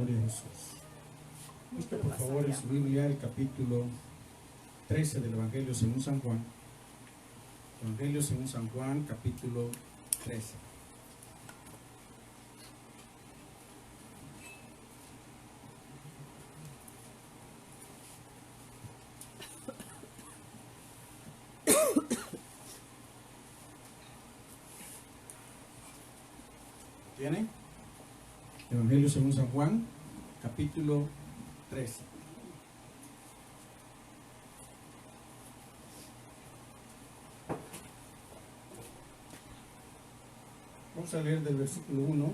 Gloria a Jesús. Busca por favor en su Biblia el capítulo 13 del Evangelio según San Juan. Evangelio según San Juan, capítulo 13. ¿Tienen? Evangelio según San Juan, capítulo 13. Vamos a leer del versículo 1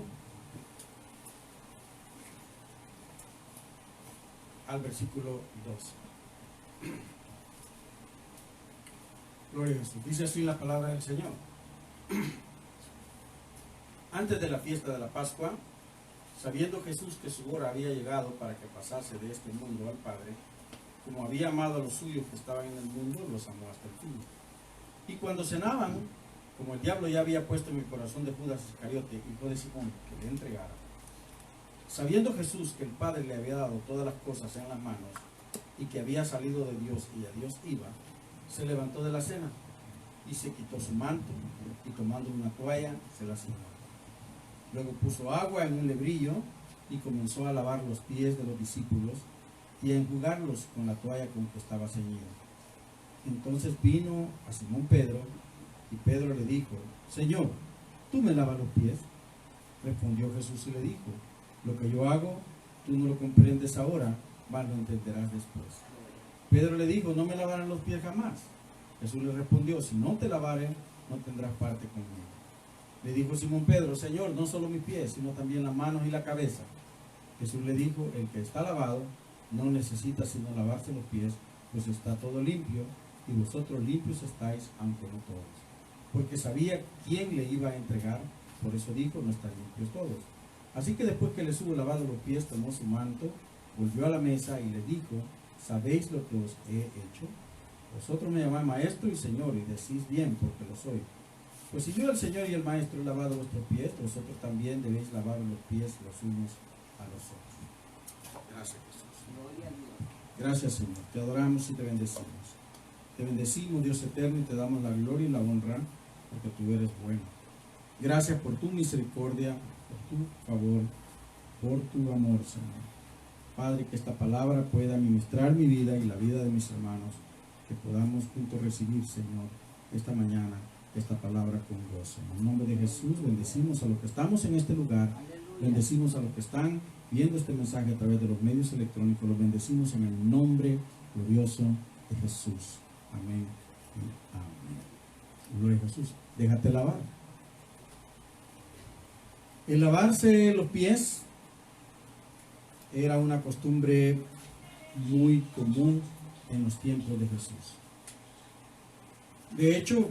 al versículo 12. Gloria a Jesús. Dice así la palabra del Señor. Antes de la fiesta de la Pascua, sabiendo Jesús que su hora había llegado para que pasase de este mundo al Padre, como había amado a los suyos que estaban en el mundo, los amó hasta el fin. Y cuando cenaban, como el diablo ya había puesto en el corazón de Judas Iscariote, hijo de Simón, que le entregara, sabiendo Jesús que el Padre le había dado todas las cosas en las manos, y que había salido de Dios y a Dios iba, se levantó de la cena, y se quitó su manto, y tomando una toalla, se la ciñó. Luego puso agua en un lebrillo y comenzó a lavar los pies de los discípulos y a enjugarlos con la toalla con que estaba ceñido. Entonces vino a Simón Pedro y Pedro le dijo: Señor, ¿tú me lavas los pies? Respondió Jesús y le dijo: lo que yo hago, tú no lo comprendes ahora, mas lo entenderás después. Pedro le dijo: no me lavarán los pies jamás. Jesús le respondió: si no te lavaren, no tendrás parte conmigo. Le dijo Simón Pedro: Señor, no solo mis pies, sino también las manos y la cabeza. Jesús le dijo: el que está lavado no necesita sino lavarse los pies, pues está todo limpio, y vosotros limpios estáis, aunque no todos. Porque sabía quién le iba a entregar, por eso dijo: no están limpios todos. Así que después que les hubo lavado los pies, tomó su manto, volvió a la mesa y le dijo: ¿sabéis lo que os he hecho? Vosotros me llamáis maestro y señor, y decís bien, porque lo soy. Pues si yo, el Señor y el Maestro, he lavado vuestros pies, vosotros también debéis lavar los pies los unos a los otros. Gracias, Jesús. Gracias, Señor. Te adoramos y te bendecimos. Te bendecimos, Dios eterno, y te damos la gloria y la honra, porque tú eres bueno. Gracias por tu misericordia, por tu favor, por tu amor, Señor. Padre, que esta palabra pueda ministrar mi vida y la vida de mis hermanos, que podamos juntos recibir, Señor, esta mañana esta palabra con gozo. En el nombre de Jesús bendecimos a los que estamos en este lugar. Bendecimos a los que están viendo este mensaje a través de los medios electrónicos. Los bendecimos en el nombre glorioso de Jesús. Amén y amén. Gloria a Jesús. Déjate lavar. El lavarse los pies era una costumbre muy común en los tiempos de Jesús. De hecho,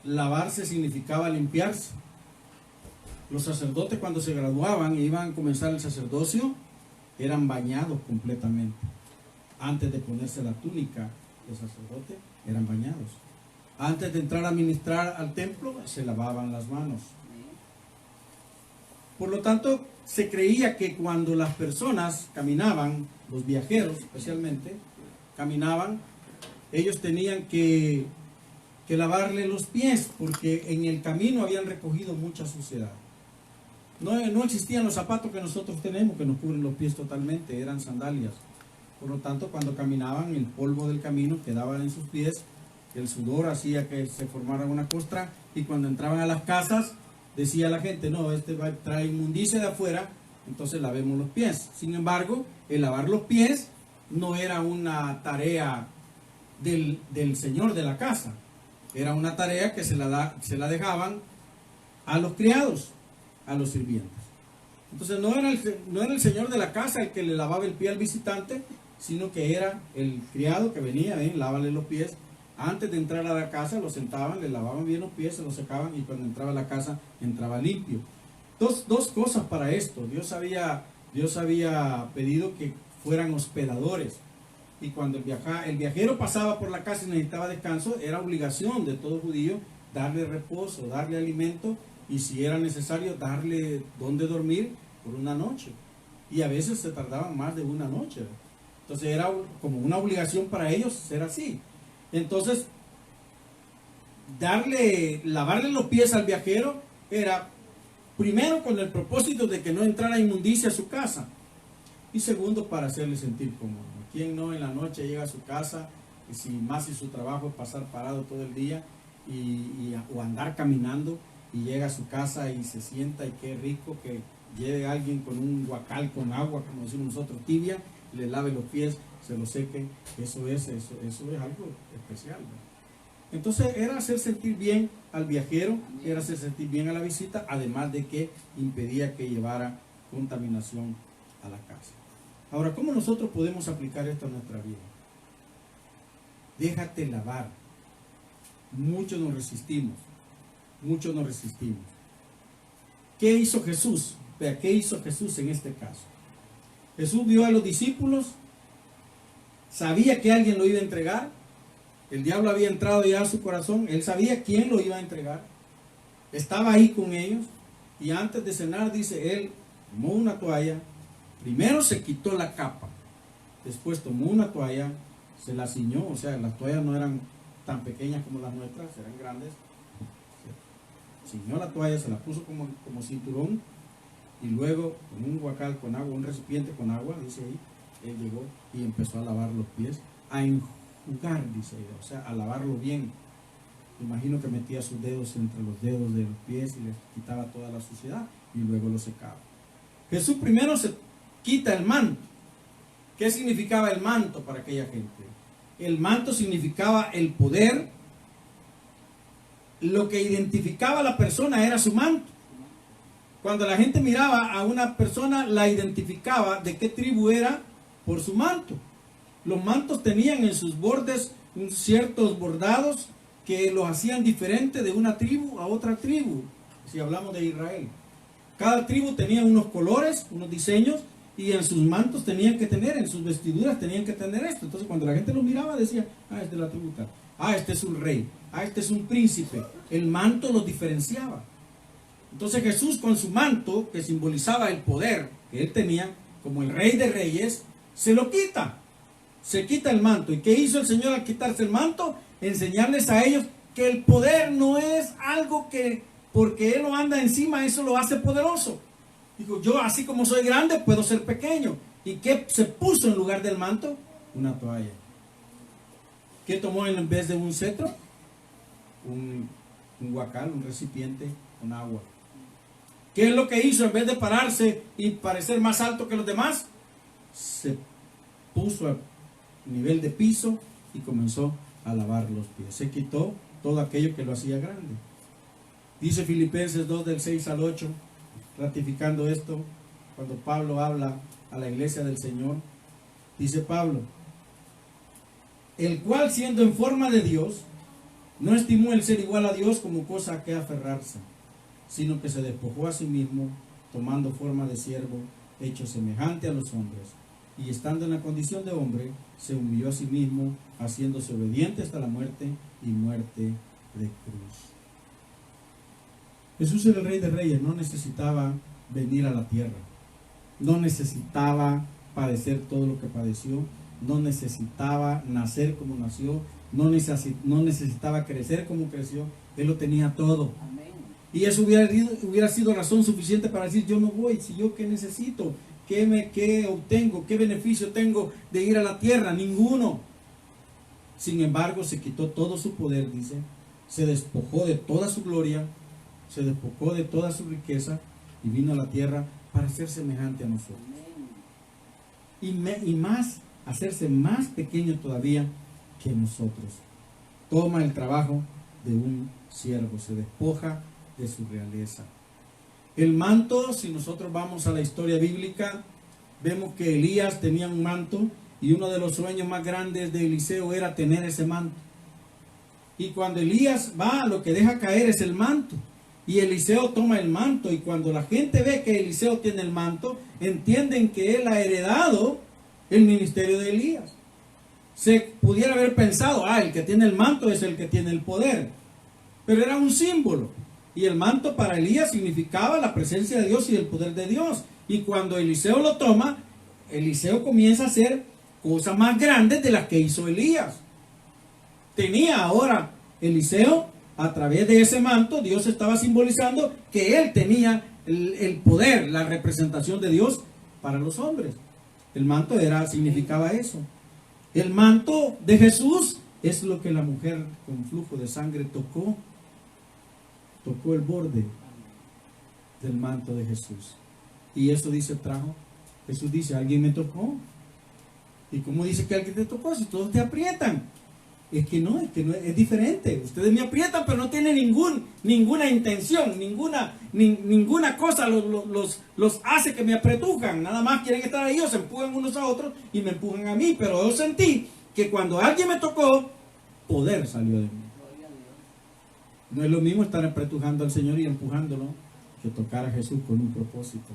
lavarse significaba limpiarse. Los sacerdotes, cuando se graduaban e iban a comenzar el sacerdocio, eran bañados completamente. Antes de ponerse la túnica de sacerdote, eran bañados. Antes de entrar a ministrar al templo, se lavaban las manos. Por lo tanto, se creía que cuando las personas caminaban, los viajeros especialmente, caminaban, ellos tenían que lavarle los pies, porque en el camino habían recogido mucha suciedad. No existían los zapatos que nosotros tenemos, que nos cubren los pies totalmente, eran sandalias. Por lo tanto, cuando caminaban, el polvo del camino quedaba en sus pies, el sudor hacía que se formara una costra, y cuando entraban a las casas, decía la gente: no, este trae inmundicia de afuera, entonces lavemos los pies. Sin embargo, el lavar los pies no era una tarea del señor de la casa. Era una tarea que se la dejaban a los criados, a los sirvientes. Entonces no era el señor de la casa el que le lavaba el pie al visitante, sino que era el criado que venía, lávale los pies. Antes de entrar a la casa lo sentaban, le lavaban bien los pies, se los secaban, y cuando entraba a la casa entraba limpio. Dos cosas para esto. Dios había pedido que fueran hospedadores. Y cuando el viajero pasaba por la casa y necesitaba descanso, era obligación de todo judío darle reposo, darle alimento, y si era necesario darle donde dormir por una noche. y a veces se tardaban más de una noche. Entonces era como una obligación para ellos ser así. Entonces, lavarle los pies al viajero era primero con el propósito de que no entrara inmundicia a su casa, y segundo para hacerle sentir cómodo. ¿Quién no en la noche llega a su casa, y si su trabajo es pasar parado todo el día o andar caminando, y llega a su casa y se sienta, y qué rico que llegue alguien con un guacal con agua, como decimos nosotros, tibia, le lave los pies, se los seque? Eso es algo especial, ¿no? Entonces era hacer sentir bien al viajero, era hacer sentir bien a la visita, además de que impedía que llevara contaminación a la casa. Ahora, ¿cómo nosotros podemos aplicar esto a nuestra vida? Déjate lavar. Muchos nos resistimos. ¿Qué hizo Jesús? Vea, ¿qué hizo Jesús en este caso? Jesús vio a los discípulos, sabía que alguien lo iba a entregar, el diablo había entrado ya a su corazón, él sabía quién lo iba a entregar, estaba ahí con ellos, y antes de cenar, dice, él tomó una toalla, primero se quitó la capa, después tomó una toalla, se la ciñó, o sea, las toallas no eran tan pequeñas como las nuestras, eran grandes, ciñó la toalla, se la puso como cinturón, y luego con un guacal con agua, un recipiente con agua, dice ahí, él llegó y empezó a lavar los pies, a enjugar, dice ahí, o sea, a lavarlo bien. Imagino que metía sus dedos entre los dedos de los pies y les quitaba toda la suciedad y luego lo secaba. Jesús primero se quita el manto. ¿Qué significaba el manto para aquella gente? El manto significaba el poder. Lo que identificaba a la persona era su manto. Cuando la gente miraba a una persona, la identificaba de qué tribu era por su manto. Los mantos tenían en sus bordes ciertos bordados que los hacían diferente de una tribu a otra tribu, si hablamos de Israel. Cada tribu tenía unos colores, unos diseños, y en sus mantos tenían que tener, en sus vestiduras tenían que tener esto. Entonces cuando la gente lo miraba decía, este es la tribu tal, este es un rey, este es un príncipe. El manto los diferenciaba. Entonces Jesús, con su manto, que simbolizaba el poder que él tenía, como el rey de reyes, se lo quita. Se quita el manto. ¿Y qué hizo el Señor al quitarse el manto? Enseñarles a ellos que el poder no es algo que porque Él lo anda encima, eso lo hace poderoso. Dijo, yo así como soy grande, puedo ser pequeño. ¿Y qué se puso en lugar del manto? Una toalla. ¿Qué tomó en vez de un cetro? Un guacal, un recipiente con agua. ¿Qué es lo que hizo? En vez de pararse y parecer más alto que los demás, se puso a nivel de piso y comenzó a lavar los pies. Se quitó todo aquello que lo hacía grande. Dice Filipenses 2 del 6 al 8, ratificando esto, cuando Pablo habla a la iglesia del Señor, dice Pablo, el cual siendo en forma de Dios, no estimó el ser igual a Dios como cosa a que aferrarse, sino que se despojó a sí mismo, tomando forma de siervo, hecho semejante a los hombres, y estando en la condición de hombre, se humilló a sí mismo, haciéndose obediente hasta la muerte y muerte de cruz. Jesús era el Rey de Reyes, no necesitaba venir a la tierra, no necesitaba padecer todo lo que padeció, no necesitaba nacer como nació, no necesitaba crecer como creció, Él lo tenía todo. Amén. Y eso hubiera sido razón suficiente para decir, yo no voy, si yo qué necesito, qué obtengo, qué beneficio tengo de ir a la tierra, ninguno. Sin embargo, se quitó todo su poder, dice, se despojó de toda su gloria, se despojó de toda su riqueza y vino a la tierra para ser semejante a nosotros. Y más, hacerse más pequeño todavía que nosotros. Toma el trabajo de un siervo, se despoja de su realeza. El manto, si nosotros vamos a la historia bíblica, vemos que Elías tenía un manto y uno de los sueños más grandes de Eliseo era tener ese manto. Y cuando Elías va, lo que deja caer es el manto. Y Eliseo toma el manto, y cuando la gente ve que Eliseo tiene el manto, entienden que él ha heredado el ministerio de Elías. Se pudiera haber pensado, el que tiene el manto es el que tiene el poder. Pero era un símbolo. Y el manto para Elías significaba la presencia de Dios y el poder de Dios. Y cuando Eliseo lo toma, Eliseo comienza a hacer cosas más grandes de las que hizo Elías. Tenía ahora Eliseo, a través de ese manto, Dios estaba simbolizando que él tenía el poder, la representación de Dios para los hombres. El manto significaba eso. El manto de Jesús es lo que la mujer con flujo de sangre tocó. Tocó el borde del manto de Jesús. Y eso dice, Jesús dice, alguien me tocó. ¿Y cómo dice que alguien te tocó? Si todos te aprietan. Es que no, es diferente. Ustedes me aprietan, pero no tienen ninguna intención, ninguna cosa los hace que me apretujan. Nada más quieren estar ahí, o se empujan unos a otros y me empujan a mí. Pero yo sentí que cuando alguien me tocó, poder salió de mí. No es lo mismo estar apretujando al Señor y empujándolo que tocar a Jesús con un propósito.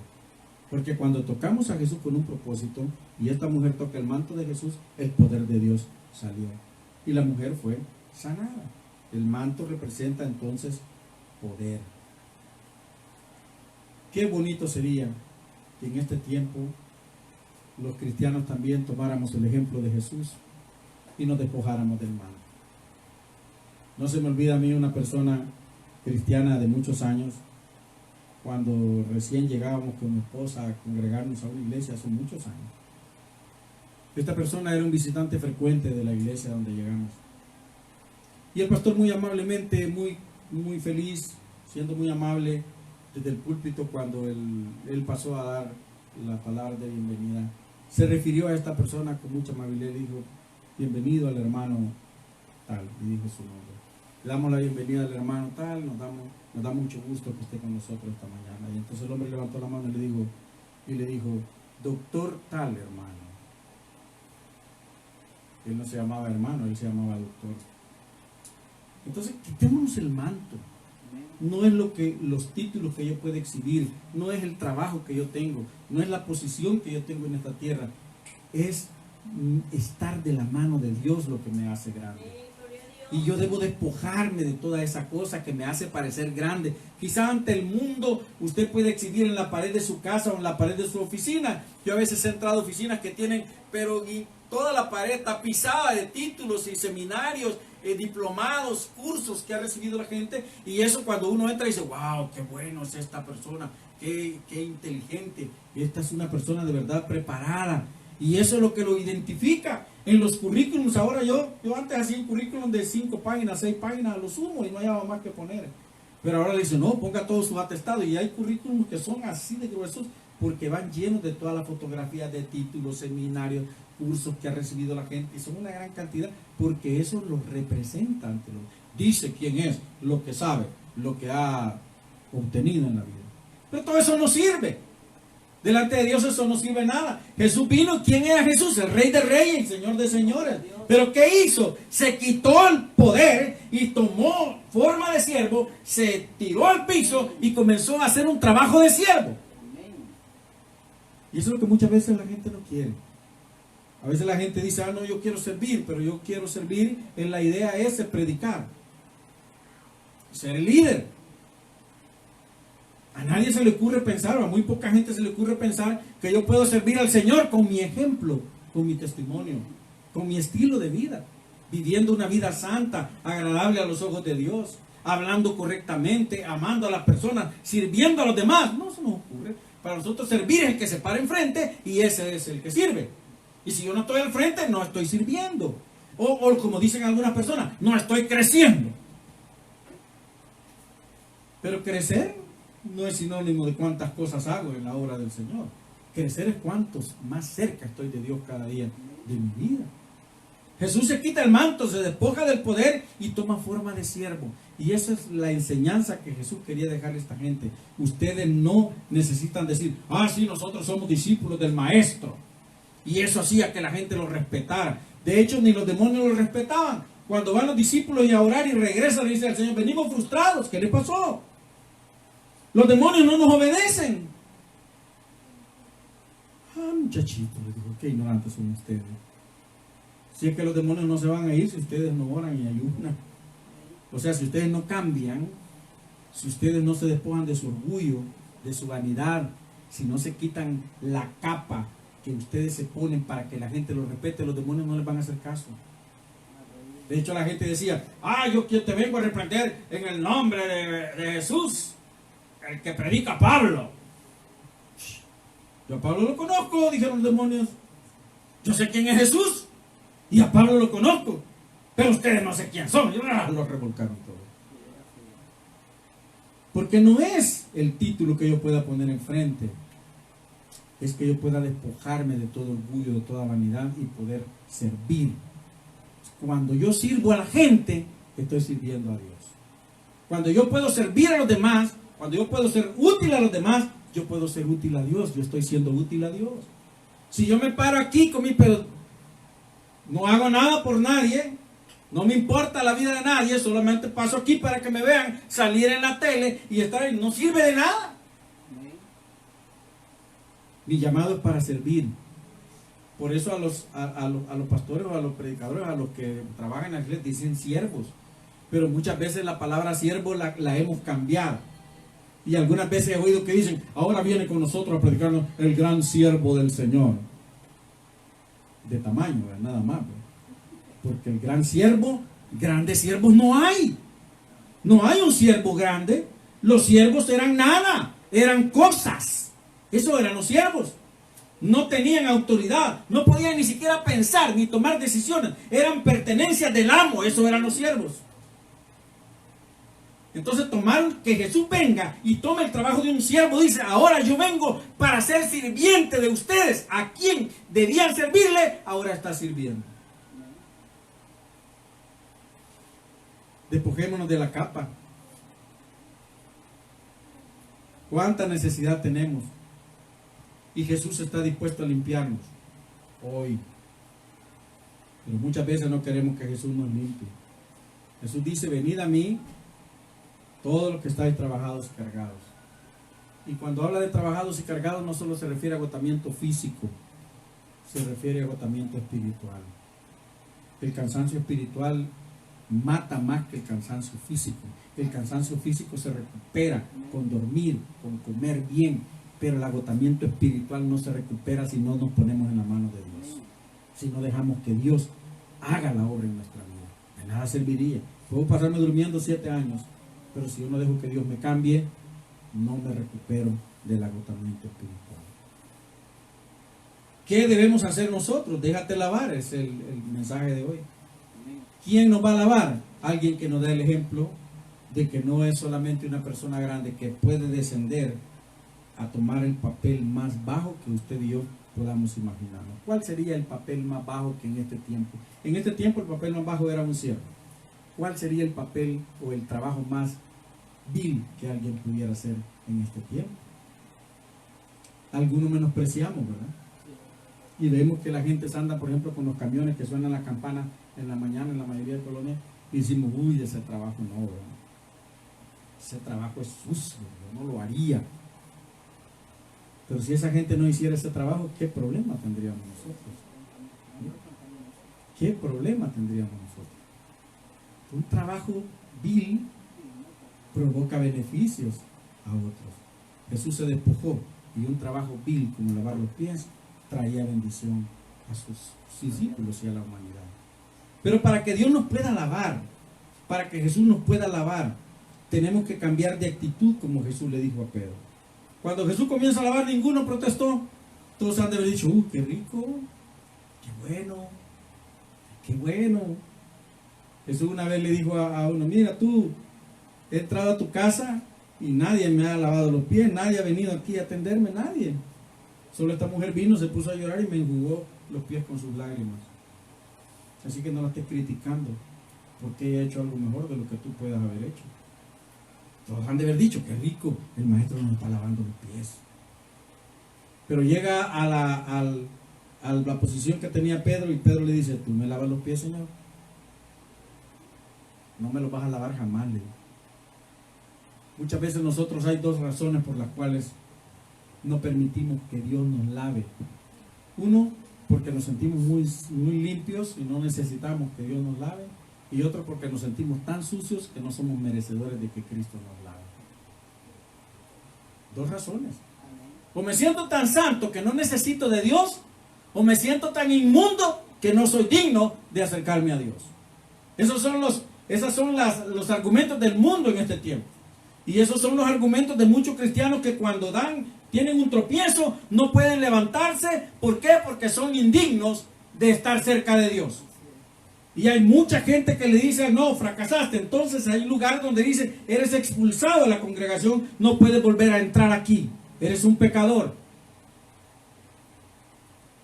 Porque cuando tocamos a Jesús con un propósito y esta mujer toca el manto de Jesús, el poder de Dios salió. Y la mujer fue sanada. El manto representa entonces poder. Qué bonito sería que en este tiempo los cristianos también tomáramos el ejemplo de Jesús y nos despojáramos del manto. No se me olvida a mí una persona cristiana de muchos años, cuando recién llegábamos con mi esposa a congregarnos a una iglesia hace muchos años. Esta persona era un visitante frecuente de la iglesia donde llegamos. Y el pastor muy amablemente, muy feliz, siendo muy amable desde el púlpito cuando él pasó a dar la palabra de bienvenida, se refirió a esta persona con mucha amabilidad y dijo, bienvenido al hermano tal, y dijo su nombre. Le damos la bienvenida al hermano tal, nos da mucho gusto que esté con nosotros esta mañana. Y entonces el hombre levantó la mano y le dijo, doctor tal hermano. Él no se llamaba hermano, él se llamaba doctor. Entonces, quitémonos el manto. No es los títulos que yo puedo exhibir, no es el trabajo que yo tengo, no es la posición que yo tengo en esta tierra. Es estar de la mano de Dios lo que me hace grande. Y yo debo despojarme de toda esa cosa que me hace parecer grande. Quizá ante el mundo usted puede exhibir en la pared de su casa o en la pared de su oficina. Yo a veces he entrado a oficinas que tienen, y toda la pared tapizada de títulos y seminarios, diplomados, cursos que ha recibido la gente. Y eso cuando uno entra y dice, wow, qué bueno es esta persona, qué inteligente. Esta es una persona de verdad preparada. Y eso es lo que lo identifica. En los currículums, ahora yo antes hacía un currículum de 5 páginas, 6 páginas a lo sumo y no había más que poner. Pero ahora le dicen, no, ponga todos sus atestados. Y hay currículums que son así de gruesos porque van llenos de toda la fotografía de títulos, seminarios, cursos que ha recibido la gente. Y son una gran cantidad porque eso lo representa ante los. Dice quién es, lo que sabe, lo que ha obtenido en la vida. Pero todo eso no sirve. Delante de Dios eso no sirve nada. Jesús vino. ¿Quién era Jesús? El Rey de Reyes, el Señor de Señores. ¿Pero qué hizo? Se quitó el poder y tomó forma de siervo, se tiró al piso y comenzó a hacer un trabajo de siervo. Y eso es lo que muchas veces la gente no quiere. A veces la gente dice, no, yo quiero servir, pero yo quiero servir en la idea es predicar, ser el líder. A nadie se le ocurre pensar, o a muy poca gente se le ocurre pensar que yo puedo servir al Señor con mi ejemplo, con mi testimonio, con mi estilo de vida, viviendo una vida santa, agradable a los ojos de Dios, hablando correctamente, amando a las personas, sirviendo a los demás. No se nos ocurre. Para nosotros servir es el que se para enfrente y ese es el que sirve. Y si yo no estoy al frente, no estoy sirviendo. O como dicen algunas personas, no estoy creciendo. Pero crecer no es sinónimo de cuántas cosas hago en la obra del Señor. Crecer es cuántos más cerca estoy de Dios cada día de mi vida. Jesús se quita el manto, se despoja del poder y toma forma de siervo. Y esa es la enseñanza que Jesús quería dejarle a esta gente. Ustedes no necesitan decir, sí, nosotros somos discípulos del Maestro. Y eso hacía que la gente lo respetara. De hecho, ni los demonios lo respetaban. Cuando van los discípulos y a orar y regresan, le dicen al Señor, venimos frustrados. ¿Qué le pasó? Los demonios no nos obedecen. Muchachito, le dijo, qué ignorantes son ustedes. Si es que los demonios no se van a ir si ustedes no oran y ayunan. O sea, si ustedes no cambian, si ustedes no se despojan de su orgullo, de su vanidad, si no se quitan la capa que ustedes se ponen para que la gente los respete, los demonios no les van a hacer caso. De hecho, la gente decía, yo te vengo a reprender en el nombre de Jesús, el que predica Pablo. Yo a Pablo lo conozco, dijeron los demonios. Yo sé quién es Jesús y a Pablo lo conozco, pero ustedes no sé quién son. Y lo revolcaron todo. Porque no es el título que yo pueda poner enfrente, es que yo pueda despojarme de todo orgullo, de toda vanidad y poder servir. Cuando yo sirvo a la gente, estoy sirviendo a Dios. Cuando yo puedo servir a los demás, cuando yo puedo ser útil a los demás, yo puedo ser útil a Dios. Yo estoy siendo útil a Dios. Si yo me paro aquí con mi pedo, no hago nada por nadie, no me importa la vida de nadie, solamente paso aquí para que me vean salir en la tele y estar ahí, no sirve de nada. Mi llamado es para servir. Por eso a los pastores o a los predicadores, a los que trabajan en la iglesia, dicen siervos. Pero muchas veces la palabra siervo la hemos cambiado. Y algunas veces he oído que dicen, ahora viene con nosotros a predicarnos el gran siervo del Señor. De tamaño, nada más. Porque el gran siervo, grandes siervos no hay. No hay un siervo grande. Los siervos eran nada, eran cosas. Eso eran los siervos. No tenían autoridad, no podían ni siquiera pensar ni tomar decisiones. Eran pertenencias del amo, eso eran los siervos. Entonces tomaron que Jesús venga y tome el trabajo de un siervo. Dice, ahora yo vengo para ser sirviente de ustedes. A quien debían servirle, ahora está sirviendo. Despojémonos de la capa. ¿Cuánta necesidad tenemos? Y Jesús está dispuesto a limpiarnos hoy. Pero muchas veces no queremos que Jesús nos limpie. Jesús dice, venid a mí, todos los que estáis trabajados y cargados. Y cuando habla de trabajados y cargados, no solo se refiere a agotamiento físico, se refiere a agotamiento espiritual. El cansancio espiritual mata más que el cansancio físico. El cansancio físico se recupera con dormir, con comer bien, pero el agotamiento espiritual no se recupera si no nos ponemos en la mano de Dios. Si no dejamos que Dios haga la obra en nuestra vida. De nada serviría. Puedo pasarme durmiendo 7 años, pero si yo no dejo que Dios me cambie, no me recupero del agotamiento espiritual. ¿Qué debemos hacer nosotros? Déjate lavar, es el mensaje de hoy. ¿Quién nos va a lavar? Alguien que nos dé el ejemplo de que no es solamente una persona grande que puede descender a tomar el papel más bajo que usted y yo podamos imaginarnos. ¿Cuál sería el papel más bajo que en este tiempo? En este tiempo el papel más bajo era un siervo. ¿Cuál sería el papel o el trabajo más vil que alguien pudiera hacer en este tiempo? Algunos menospreciamos, ¿verdad? Y vemos que la gente anda, por ejemplo, con los camiones que suenan las campanas en la mañana en la mayoría de colonias y decimos, uy, ese trabajo no, ¿verdad? Ese trabajo es sucio, yo no lo haría. Pero si esa gente no hiciera ese trabajo, ¿qué problema tendríamos nosotros? ¿Qué problema tendríamos nosotros? Un trabajo vil provoca beneficios a otros. Jesús se despojó y un trabajo vil como lavar los pies traía bendición a sus discípulos y a la humanidad. Pero para que Dios nos pueda lavar, para que Jesús nos pueda lavar, tenemos que cambiar de actitud como Jesús le dijo a Pedro. Cuando Jesús comienza a lavar, ninguno protestó. Todos han de haber dicho, qué rico, qué bueno, qué bueno. Jesús una vez le dijo a uno, mira tú, he entrado a tu casa y nadie me ha lavado los pies, nadie ha venido aquí a atenderme, nadie. Solo esta mujer vino, se puso a llorar y me enjugó los pies con sus lágrimas. Así que no la estés criticando, porque ella ha hecho algo mejor de lo que tú puedas haber hecho. Todos han de haber dicho, qué rico, el maestro nos está lavando los pies. Pero llega a la posición que tenía Pedro y Pedro le dice, ¿tú me lavas los pies, Señor? No me los vas a lavar jamás, le digo. Muchas veces nosotros hay 2 razones por las cuales no permitimos que Dios nos lave. Uno, porque nos sentimos muy limpios y no necesitamos que Dios nos lave. Y otro, porque nos sentimos tan sucios que no somos merecedores de que Cristo nos lave. 2 razones. O me siento tan santo que no necesito de Dios, o me siento tan inmundo que no soy digno de acercarme a Dios. Esos son los argumentos del mundo en este tiempo. Y esos son los argumentos de muchos cristianos que cuando tienen un tropiezo, no pueden levantarse. ¿Por qué? Porque son indignos de estar cerca de Dios. Y hay mucha gente que le dice, no, fracasaste. Entonces hay un lugar donde dice, eres expulsado de la congregación, no puedes volver a entrar aquí. Eres un pecador.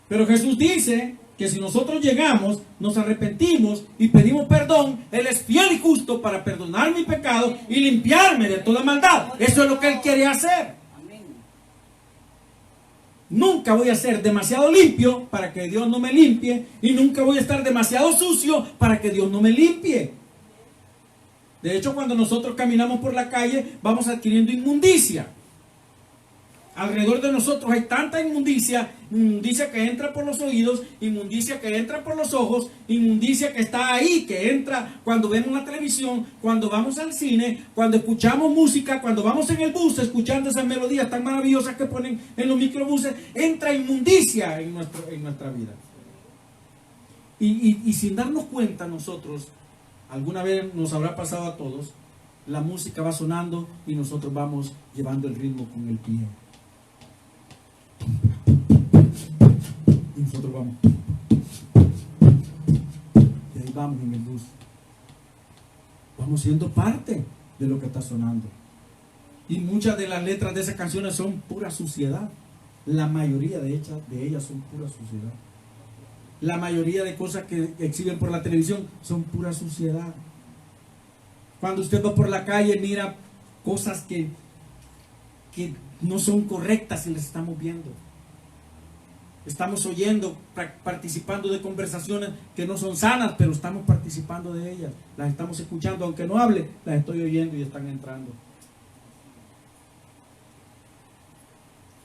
Pero Jesús dice que si nosotros llegamos, nos arrepentimos y pedimos perdón, Él es fiel y justo para perdonar mi pecado y limpiarme de toda maldad. Eso es lo que Él quiere hacer. Nunca voy a ser demasiado limpio para que Dios no me limpie, y nunca voy a estar demasiado sucio para que Dios no me limpie. De hecho, cuando nosotros caminamos por la calle, vamos adquiriendo inmundicia. Alrededor de nosotros hay tanta inmundicia, inmundicia que entra por los oídos, inmundicia que entra por los ojos, inmundicia que está ahí, que entra cuando vemos la televisión, cuando vamos al cine, cuando escuchamos música, cuando vamos en el bus escuchando esas melodías tan maravillosas que ponen en los microbuses. Entra inmundicia en nuestra vida. Y sin darnos cuenta nosotros, alguna vez nos habrá pasado a todos, la música va sonando y nosotros vamos llevando el ritmo con el pie. Y nosotros vamos. Y ahí vamos en el bus. Vamos siendo parte de lo que está sonando. Y muchas de las letras de esas canciones son pura suciedad. La mayoría de ellas son pura suciedad. La mayoría de cosas que exhiben por la televisión son pura suciedad. Cuando usted va por la calle, mira cosas que no son correctas y las estamos viendo. Estamos oyendo, participando de conversaciones que no son sanas, pero estamos participando de ellas. Las estamos escuchando, aunque no hable, las estoy oyendo y están entrando.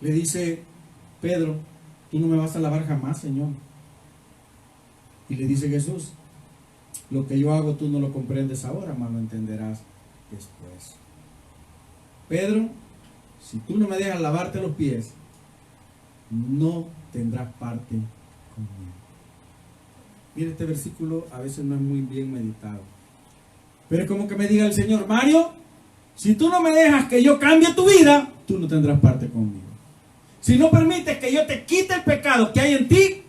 Le dice Pedro, tú no me vas a lavar jamás, Señor. Y le dice Jesús, lo que yo hago tú no lo comprendes ahora, mas lo entenderás después. Pedro, si tú no me dejas lavarte los pies, no tendrás parte conmigo. Mire, este versículo a veces no es muy bien meditado, pero es como que me diga el Señor, Mario, si tú no me dejas que yo cambie tu vida, tú no tendrás parte conmigo. Si no permites que yo te quite el pecado que hay en ti,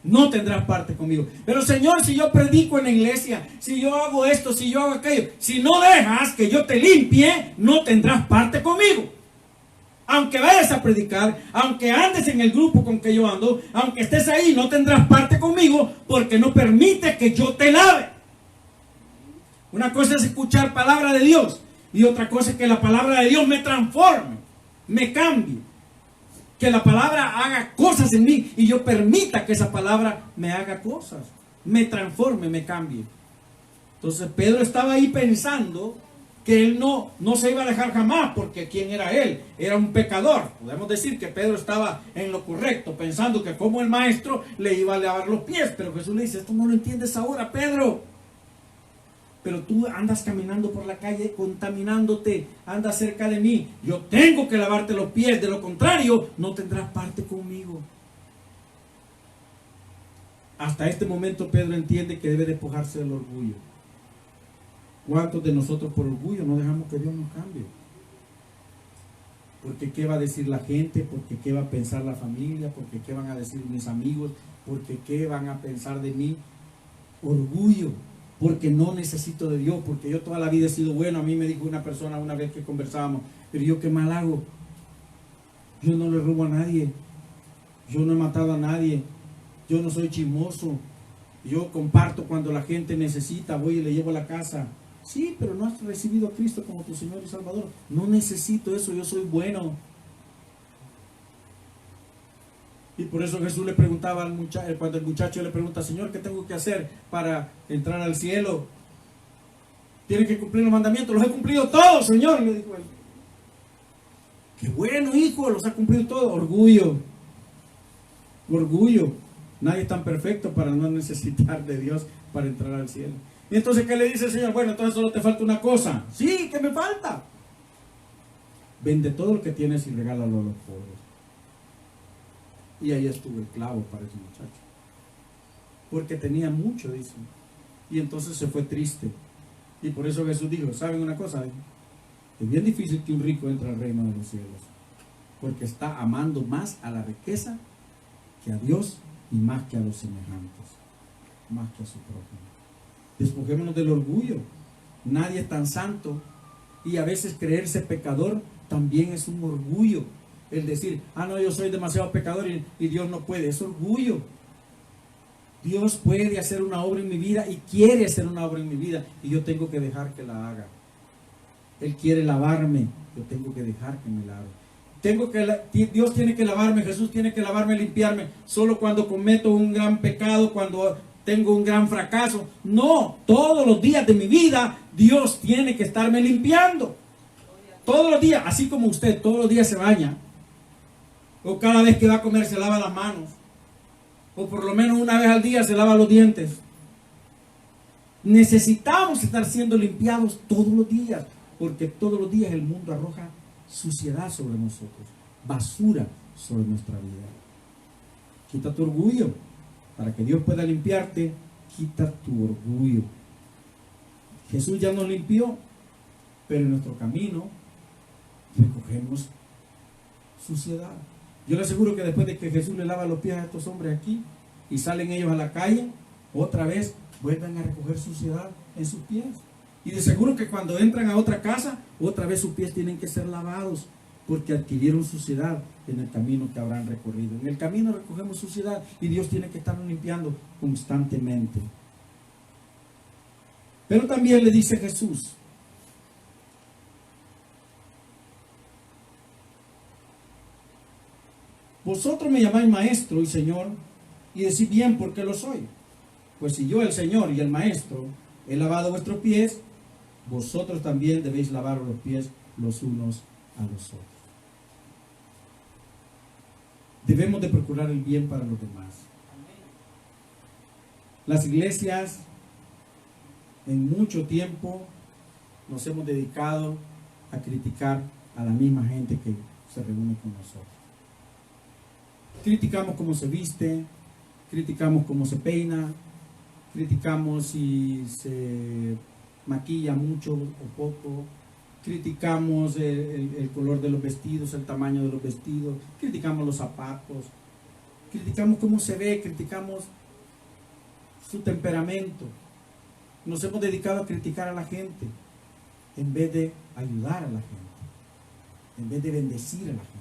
no tendrás parte conmigo. Pero Señor, si yo predico en la iglesia, si yo hago esto, si yo hago aquello, si no dejas que yo te limpie, no tendrás parte conmigo. Aunque vayas a predicar, aunque andes en el grupo con que yo ando, aunque estés ahí, no tendrás parte conmigo porque no permites que yo te lave. Una cosa es escuchar palabra de Dios y otra cosa es que la palabra de Dios me transforme, me cambie. Que la palabra haga cosas en mí y yo permita que esa palabra me haga cosas, me transforme, me cambie. Entonces Pedro estaba ahí pensando que él no se iba a dejar jamás, porque ¿quién era él? Era un pecador. Podemos decir que Pedro estaba en lo correcto, pensando que como el maestro le iba a lavar los pies. Pero Jesús le dice, esto no lo entiendes ahora, Pedro. Pero tú andas caminando por la calle contaminándote, andas cerca de mí. Yo tengo que lavarte los pies, de lo contrario no tendrás parte conmigo. Hasta este momento Pedro entiende que debe despojarse del orgullo. ¿Cuántos de nosotros por orgullo no dejamos que Dios nos cambie? Porque ¿qué va a decir la gente? Porque ¿qué va a pensar la familia? Porque ¿qué van a decir mis amigos? Porque ¿qué van a pensar de mí? Orgullo. Porque no necesito de Dios, porque yo toda la vida he sido bueno. A mí me dijo una persona una vez que conversábamos, pero yo qué mal hago. Yo no le robo a nadie, yo no he matado a nadie, yo no soy chismoso, yo comparto cuando la gente necesita, voy y le llevo a la casa. Sí, pero no has recibido a Cristo como tu Señor y Salvador. No necesito eso, yo soy bueno. Y por eso Jesús le preguntaba al muchacho, cuando el muchacho le pregunta, Señor, ¿qué tengo que hacer para entrar al cielo? Tiene que cumplir los mandamientos. Los he cumplido todos, Señor, le dijo él. Qué bueno, hijo, los ha cumplido todos. Orgullo. Orgullo. Nadie es tan perfecto para no necesitar de Dios para entrar al cielo. Y entonces, ¿qué le dice el Señor? Bueno, entonces solo te falta una cosa. Sí, ¿qué me falta? Vende todo lo que tienes y regálalo a los pobres. Y ahí estuvo el clavo para ese muchacho. Porque tenía mucho, dice. Y entonces se fue triste. Y por eso Jesús dijo, ¿saben una cosa? Es bien difícil que un rico entre al reino de los cielos. Porque está amando más a la riqueza que a Dios y más que a los semejantes. Más que a su prójimo. Despojémonos del orgullo. Nadie es tan santo. Y a veces creerse pecador también es un orgullo. El decir, no, yo soy demasiado pecador y Dios no puede. Es orgullo. Dios puede hacer una obra en mi vida y quiere hacer una obra en mi vida. Y yo tengo que dejar que la haga. Él quiere lavarme. Yo tengo que dejar que me lave. Dios tiene que lavarme. Jesús tiene que lavarme, limpiarme. Solo cuando cometo un gran pecado, cuando tengo un gran fracaso. No, todos los días de mi vida Dios tiene que estarme limpiando. Todos los días, así como usted todos los días se baña, o cada vez que va a comer se lava las manos, o por lo menos una vez al día se lava los dientes. Necesitamos estar siendo limpiados todos los días, porque todos los días el mundo arroja suciedad sobre nosotros, basura sobre nuestra vida. Quita tu orgullo. Para que Dios pueda limpiarte, quita tu orgullo. Jesús ya nos limpió, pero en nuestro camino recogemos suciedad. Yo le aseguro que después de que Jesús le lava los pies a estos hombres aquí y salen ellos a la calle, otra vez vuelven a recoger suciedad en sus pies. Y de seguro que cuando entran a otra casa, otra vez sus pies tienen que ser lavados, porque adquirieron suciedad en el camino que habrán recorrido. En el camino recogemos suciedad y Dios tiene que estarnos limpiando constantemente. Pero también le dice Jesús, vosotros me llamáis maestro y Señor, y decís bien porque lo soy. Pues si yo, el Señor y el Maestro, he lavado vuestros pies, vosotros también debéis lavar los pies los unos a los otros. Debemos de procurar el bien para los demás. Las iglesias en mucho tiempo nos hemos dedicado a criticar a la misma gente que se reúne con nosotros. Criticamos cómo se viste, criticamos cómo se peina, criticamos si se maquilla mucho o poco, criticamos el color de los vestidos, el tamaño de los vestidos, criticamos los zapatos, criticamos cómo se ve, criticamos su temperamento. Nos hemos dedicado a criticar a la gente en vez de ayudar a la gente, en vez de bendecir a la gente.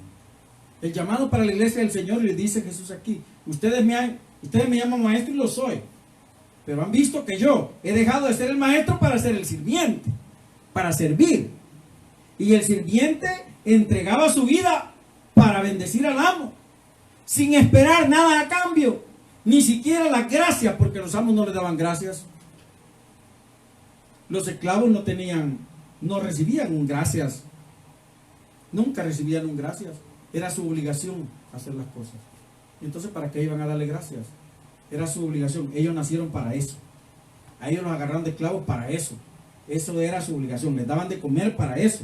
El llamado para la iglesia del Señor, le dice Jesús aquí, ustedes me llaman maestro y lo soy, pero han visto que yo he dejado de ser el maestro para ser el sirviente, para servir. Y el sirviente entregaba su vida para bendecir al amo, sin esperar nada a cambio, ni siquiera las gracias, porque los amos no le daban gracias. Los esclavos no recibían gracias, nunca recibían un gracias. Era su obligación hacer las cosas. Entonces, ¿para qué iban a darle gracias? Era su obligación. Ellos nacieron para eso. A ellos los agarraron de esclavos para eso. Eso era su obligación. Les daban de comer para eso.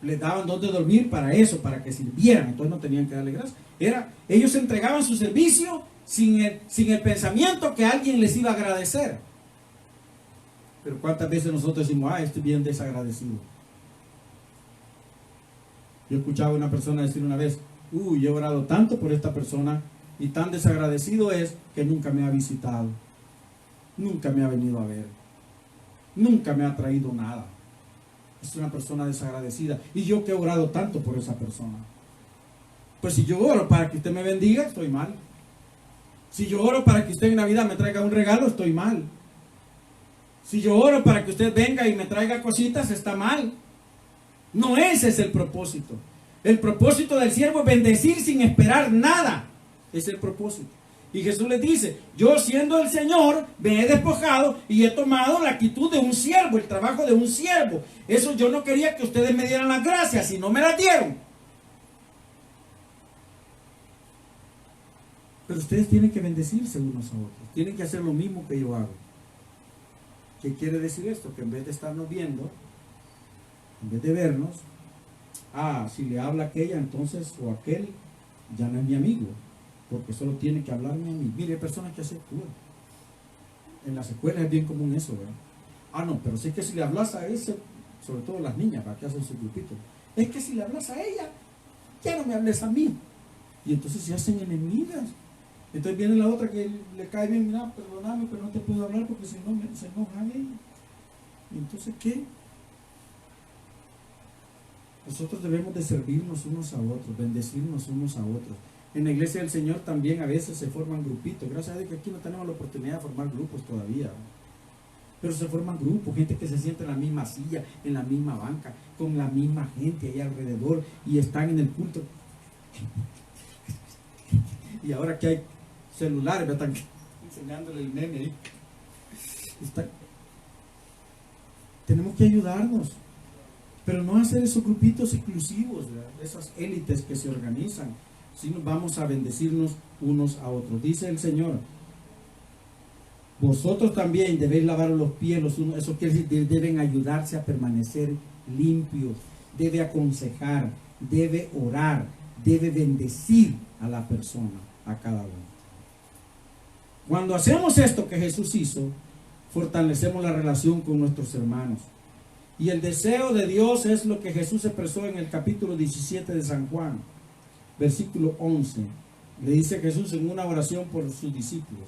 Les daban donde dormir para eso, para que sirvieran. Entonces no tenían que darle gracias. Ellos entregaban su servicio sin el pensamiento que alguien les iba a agradecer. Pero ¿cuántas veces nosotros decimos, estoy bien desagradecido? Yo escuchaba a una persona decir una vez, yo he orado tanto por esta persona y tan desagradecido es que nunca me ha visitado, nunca me ha venido a ver, nunca me ha traído nada. Es una persona desagradecida. Y yo que he orado tanto por esa persona. Pues si yo oro para que usted me bendiga, estoy mal. Si yo oro para que usted en Navidad me traiga un regalo, estoy mal. Si yo oro para que usted venga y me traiga cositas, está mal. No, ese es el propósito. El propósito del siervo es bendecir sin esperar nada. Es el propósito. Y Jesús les dice, yo siendo el Señor, me he despojado y he tomado la actitud de un siervo, el trabajo de un siervo. Eso yo no quería que ustedes me dieran las gracias y no me las dieron. Pero ustedes tienen que bendecirse unos a otros. Tienen que hacer lo mismo que yo hago. ¿Qué quiere decir esto? Que en vez de estarnos viendo, en vez de vernos, si le habla aquella entonces o aquel, ya no es mi amigo. porque solo tiene que hablarme a mí. Mire, hay personas que así actúan. En las escuelas es bien común eso, ¿verdad? Ah, no, pero sí que si le hablas a ese, sobre todo las niñas, para que hacen su grupito, es que si le hablas a ella, ya no me hables a mí. Y entonces se hacen enemigas. Entonces viene la otra que le cae bien, mira, perdóname, pero no te puedo hablar porque si no se enoja ella. ¿Y entonces qué? Nosotros debemos de servirnos unos a otros, bendecirnos unos a otros. En la iglesia del Señor también a veces se forman grupitos. Gracias a Dios que aquí no tenemos la oportunidad de formar grupos todavía, ¿no? Pero se forman grupos, gente que se siente en la misma silla, en la misma banca, con la misma gente ahí alrededor y están en el culto. Y ahora que hay celulares, me están enseñándole el nene ahí. Tenemos que ayudarnos, pero no hacer esos grupitos exclusivos, ¿verdad? Esas élites que se organizan, sino vamos a bendecirnos unos a otros. Dice el Señor, vosotros también debéis lavar los pies los unos, eso quiere decir, deben ayudarse a permanecer limpios, debe aconsejar, debe orar, debe bendecir a la persona, a cada uno. Cuando hacemos esto que Jesús hizo, fortalecemos la relación con nuestros hermanos. Y el deseo de Dios es lo que Jesús expresó en el capítulo 17 de San Juan, versículo 11. Le dice Jesús en una oración por sus discípulos: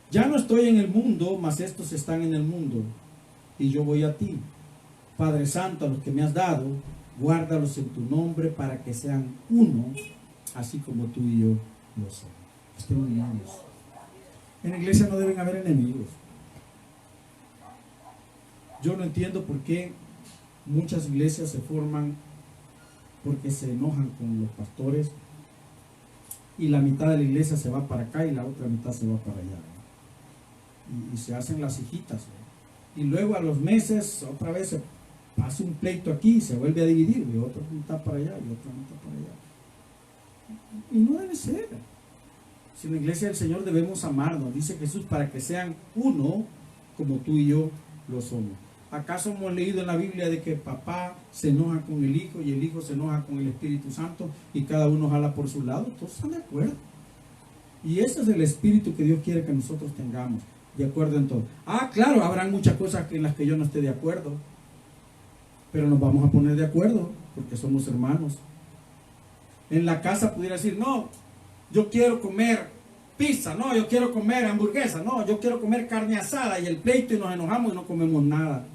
ya no estoy en el mundo, mas estos están en el mundo, y yo voy a ti. Padre Santo, a los que me has dado, guárdalos en tu nombre para que sean uno, así como tú y yo lo somos. Estén unidos. En la iglesia no deben haber enemigos. Yo no entiendo por qué muchas iglesias se forman porque se enojan con los pastores y la mitad de la iglesia se va para acá y la otra mitad se va para allá, ¿no? Y se hacen las hijitas, ¿no? Y luego a los meses otra vez se hace un pleito aquí y se vuelve a dividir, y otra mitad para allá y otra mitad para allá. Y no debe ser. Si en la iglesia del Señor debemos amarnos, dice Jesús, para que sean uno como tú y yo lo somos. ¿Acaso hemos leído en la Biblia de que papá se enoja con el hijo y el hijo se enoja con el Espíritu Santo y cada uno jala por su lado? Todos están de acuerdo. Y ese es el espíritu que Dios quiere que nosotros tengamos, de acuerdo en todo. Ah, claro, habrán muchas cosas en las que yo no esté de acuerdo, pero nos vamos a poner de acuerdo porque somos hermanos. En la casa pudiera decir, no, yo quiero comer pizza, no, yo quiero comer hamburguesa, no, yo quiero comer carne asada, y el pleito y nos enojamos y no comemos nada.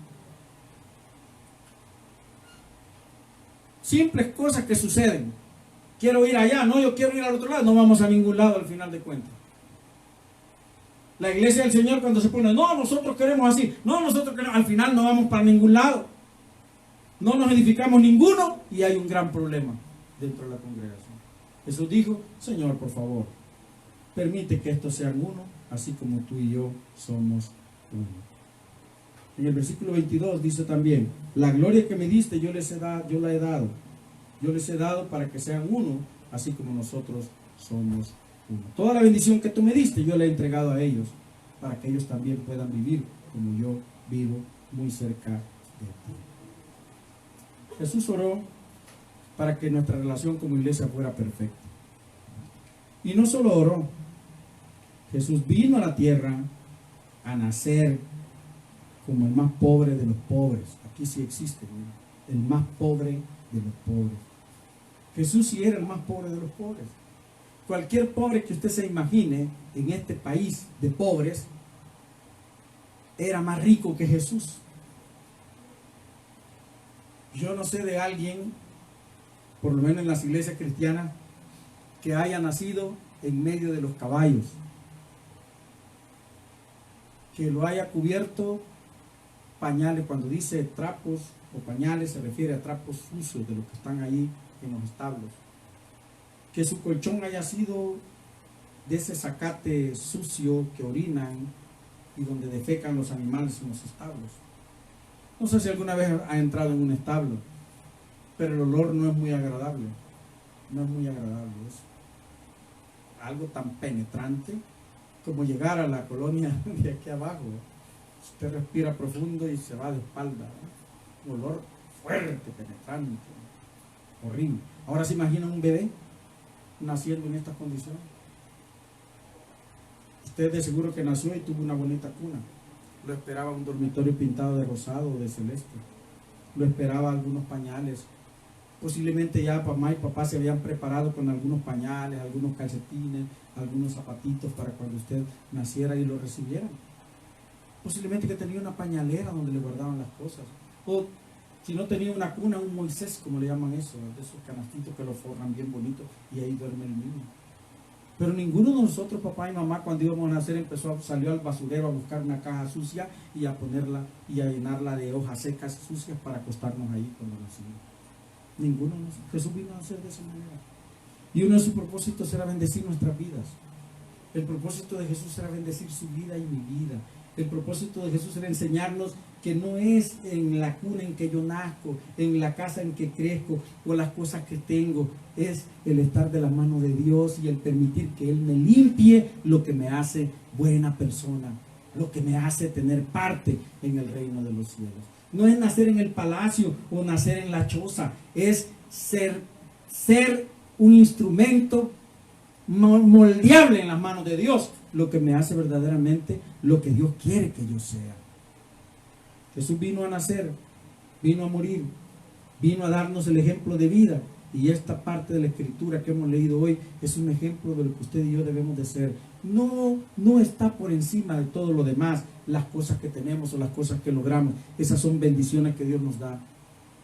Simples cosas que suceden. Quiero ir allá, no, yo quiero ir al otro lado, no vamos a ningún lado al final de cuentas. La iglesia del Señor cuando se pone, no, nosotros queremos así, no, nosotros queremos, al final no vamos para ningún lado. No nos edificamos ninguno y hay un gran problema dentro de la congregación. Jesús dijo, Señor, por favor, permite que estos sean uno, así como tú y yo somos uno. En el versículo 22 dice también, la gloria que me diste yo la he dado. Yo les he dado para que sean uno, así como nosotros somos uno. Toda la bendición que tú me diste yo la he entregado a ellos, para que ellos también puedan vivir como yo vivo muy cerca de ti. Jesús oró para que nuestra relación como iglesia fuera perfecta. Y no solo oró, Jesús vino a la tierra a nacer como el más pobre de los pobres. Aquí sí existe, ¿no? El más pobre de los pobres. Jesús sí era el más pobre de los pobres. Cualquier pobre que usted se imagine en este país de pobres era más rico que Jesús. Yo no sé de alguien, por lo menos en las iglesias cristianas, que haya nacido en medio de los caballos, que lo haya cubierto pañales. Cuando dice trapos o pañales se refiere a trapos sucios de los que están ahí en los establos, que su colchón haya sido de ese zacate sucio que orinan y donde defecan los animales en los establos. No sé si alguna vez ha entrado en un establo, pero el olor no es muy agradable. No es muy agradable. Es algo tan penetrante como llegar a la colonia de aquí abajo. Usted respira profundo y se va de espalda, ¿no? Un olor fuerte, penetrante, horrible. Ahora se imagina un bebé naciendo en estas condiciones. Usted de seguro que nació y tuvo una bonita cuna. Lo esperaba un dormitorio pintado de rosado o de celeste. Lo esperaba algunos pañales. Posiblemente ya mamá y papá se habían preparado con algunos pañales, algunos calcetines, algunos zapatitos para cuando usted naciera y lo recibieran. Posiblemente que tenía una pañalera donde le guardaban las cosas. O si no tenía una cuna, un Moisés, como le llaman eso, de esos canastitos que lo forran bien bonito y ahí duerme el niño. Pero ninguno de nosotros, papá y mamá, cuando íbamos a nacer, salió al basurero a buscar una caja sucia y a ponerla y a llenarla de hojas secas sucias para acostarnos ahí cuando nacimos. Ninguno de nosotros. Jesús vino a hacer de esa manera. Y uno de sus propósitos era bendecir nuestras vidas. El propósito de Jesús era bendecir su vida y mi vida. El propósito de Jesús era enseñarnos que no es en la cuna en que yo nazco, en la casa en que crezco o las cosas que tengo, es el estar de la mano de Dios y el permitir que Él me limpie lo que me hace buena persona, lo que me hace tener parte en el reino de los cielos. No es nacer en el palacio o nacer en la choza, es ser un instrumento moldeable en las manos de Dios, lo que me hace verdaderamente lo que Dios quiere que yo sea. Jesús vino a nacer, vino a morir, vino a darnos el ejemplo de vida, y esta parte de la escritura que hemos leído hoy es un ejemplo de lo que usted y yo debemos de ser. No está por encima de todo lo demás, las cosas que tenemos o las cosas que logramos. Esas son bendiciones que Dios nos da.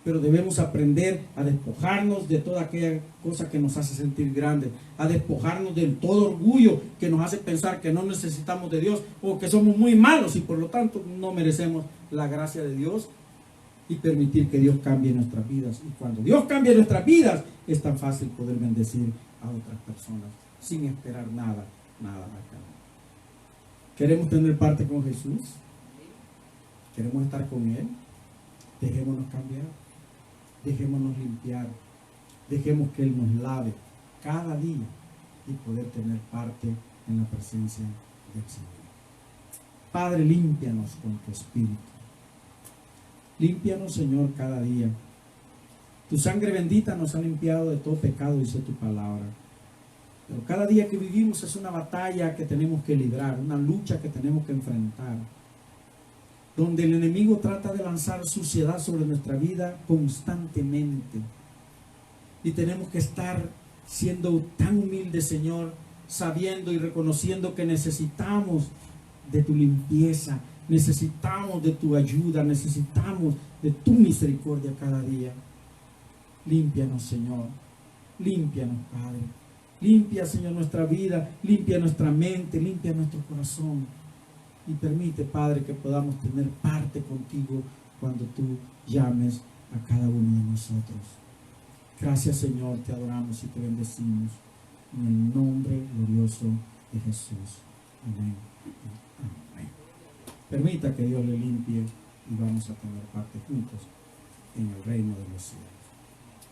Pero debemos aprender a despojarnos de toda aquella cosa que nos hace sentir grandes, a despojarnos de todo orgullo que nos hace pensar que no necesitamos de Dios o que somos muy malos y por lo tanto no merecemos la gracia de Dios, y permitir que Dios cambie nuestras vidas. Y cuando Dios cambia nuestras vidas, es tan fácil poder bendecir a otras personas sin esperar nada a cambio. ¿Queremos tener parte con Jesús? ¿Queremos estar con Él? Dejémonos cambiar. Dejémonos limpiar, dejemos que Él nos lave cada día y poder tener parte en la presencia del Señor. Padre, límpianos con tu Espíritu. Límpianos, Señor, cada día. Tu sangre bendita nos ha limpiado de todo pecado, dice tu palabra. Pero cada día que vivimos es una batalla que tenemos que librar, una lucha que tenemos que enfrentar, donde el enemigo trata de lanzar suciedad sobre nuestra vida constantemente. Y tenemos que estar siendo tan humildes, Señor, sabiendo y reconociendo que necesitamos de tu limpieza, necesitamos de tu ayuda, necesitamos de tu misericordia cada día. Límpianos, Señor, límpianos, Padre. Limpia, Señor, nuestra vida, limpia nuestra mente, limpia nuestro corazón. Y permite, Padre, que podamos tener parte contigo cuando tú llames a cada uno de nosotros. Gracias, Señor, te adoramos y te bendecimos. En el nombre glorioso de Jesús. Amén. Amén. Permita que Dios le limpie y vamos a tener parte juntos en el reino de los cielos.